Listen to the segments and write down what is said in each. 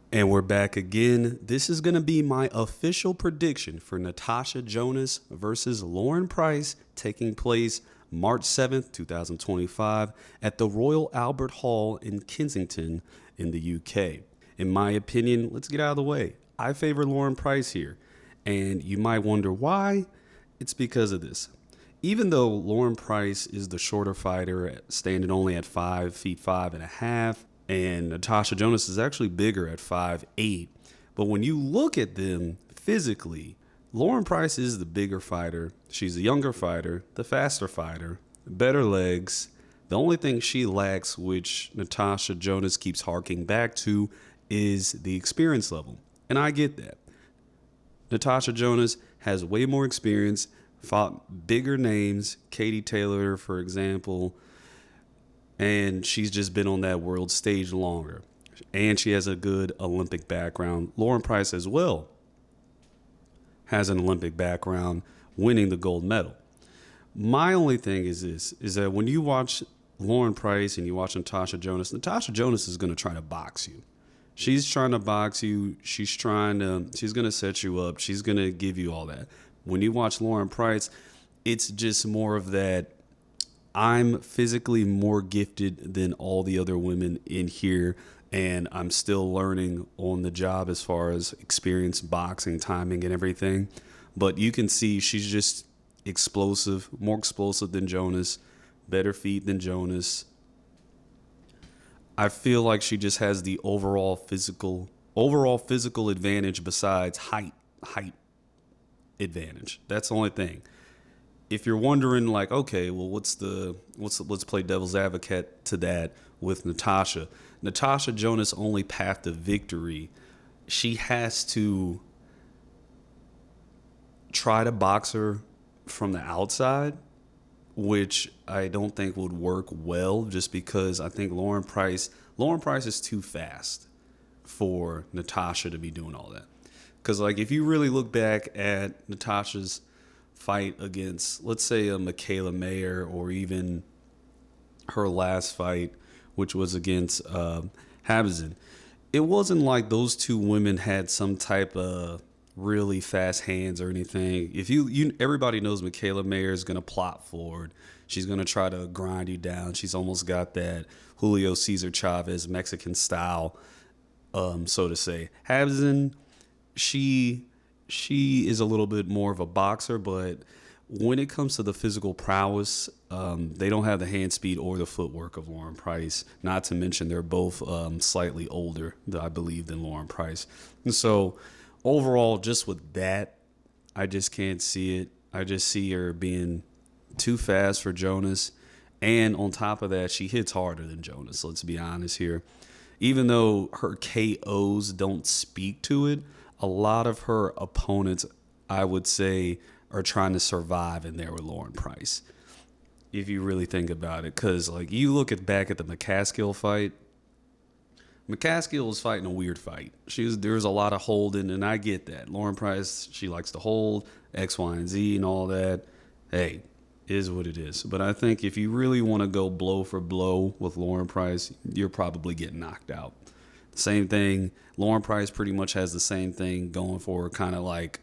And we're back again. This is going to be my official prediction for Natasha Jonas versus Lauren Price, taking place March 7th, 2025 at the Royal Albert Hall in Kensington in the UK. In my opinion, let's get out of the way. I favor Lauren Price here. And you might wonder why. It's because of this. Even though Lauren Price is the shorter fighter, standing only at 5'5" and Natasha Jonas is actually bigger at 5'8". But when you look at them physically, Lauren Price is the bigger fighter. She's a younger fighter, the faster fighter, better legs. The only thing she lacks, which Natasha Jonas keeps harking back to, is the experience level. And I get that. Natasha Jonas has way more experience, fought bigger names, Katie Taylor, for example, and she's just been on that world stage longer. And she has a good Olympic background. Lauren Price as well has an Olympic background, winning the gold medal. My only thing is this, is that when you watch Lauren Price and you watch Natasha Jonas is going to try to box you. She's trying to box you. She's going to set you up. She's going to give you all that. When you watch Lauren Price, it's just more of that, I'm physically more gifted than all the other women in here, and I'm still learning on the job as far as experience, boxing, timing, and everything. But you can see she's just explosive, more explosive than Jonas, better feet than Jonas. I feel like she just has the overall physical advantage besides height advantage. That's the only thing. If you're wondering, like, okay, well, let's play devil's advocate to that with Natasha. Natasha Jonas' only path to victory, she has to try to box her from the outside, which I don't think would work well, just because I think Lauren Price is too fast for Natasha to be doing all that. Because, like, if you really look back at Natasha's fight against, let's say, a Michaela Mayer, or even her last fight, which was against Habazin, it wasn't like those two women had some type of really fast hands or anything. If you everybody knows Michaela Mayer is going to plot forward. She's going to try to grind you down. She's almost got that Julio Cesar Chavez Mexican style, so to say. Habazin, she is a little bit more of a boxer, but when it comes to the physical prowess, they don't have the hand speed or the footwork of Lauren Price. Not to mention they're both slightly older, I believe, than Lauren Price. And so overall, just with that, I just can't see it. I just see her being too fast for Jonas. And on top of that, she hits harder than Jonas, let's be honest here. Even though her KOs don't speak to it, a lot of her opponents, I would say, are trying to survive in there with Lauren Price, if you really think about it. Because, like, you look back at the McCaskill fight, McCaskill was fighting a weird fight. There was a lot of holding, and I get that. Lauren Price, she likes to hold, X, Y, and Z, and all that. Hey, is what it is. But I think if you really want to go blow for blow with Lauren Price, you're probably getting knocked out. Same thing. Lauren Price pretty much has the same thing going for her, kind of like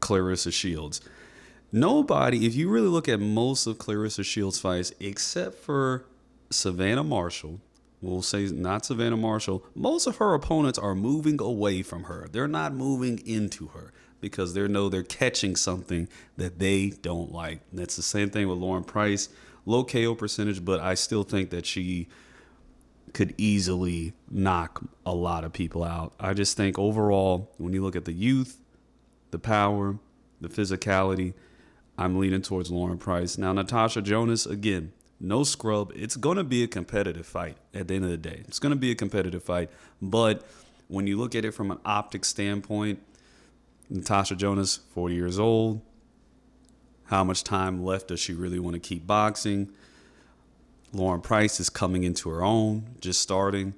Clarissa Shields. Nobody, if you really look at most of Clarissa Shields' fights, except for Savannah Marshall, we'll say not Savannah Marshall, most of her opponents are moving away from her. They're not moving into her because they know they're catching something that they don't like. And that's the same thing with Lauren Price. Low KO percentage, but I still think that she could easily knock a lot of people out. I just think overall, when you look at the youth, the power, the physicality, I'm leaning towards Lauren Price. Now, Natasha Jonas, again, no scrub. It's going to be a competitive fight at the end of the day. It's going to be a competitive fight. But when you look at it from an optics standpoint, Natasha Jonas, 40 years old. How much time left does she really want to keep boxing? Lauren Price is coming into her own, just starting.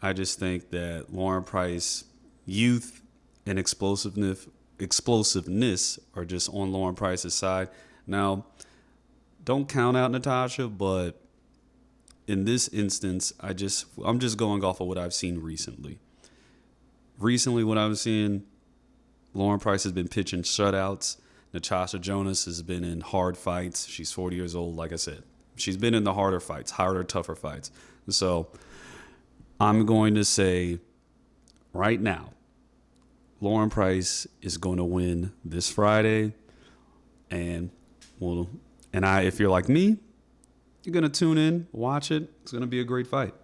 I just think that Lauren Price, youth and explosiveness are just on Lauren Price's side. Now, don't count out Natasha, but in this instance, I'm just going off of what I've seen recently. recently what I was seeing, Lauren Price has been pitching shutouts. Natasha Jonas has been in hard fights. She's 40 years old, like I said. She's been in the harder fights, harder, tougher fights. So I'm going to say right now, Lauren Price is going to win this Friday. And if you're like me, you're going to tune in, watch it. It's going to be a great fight.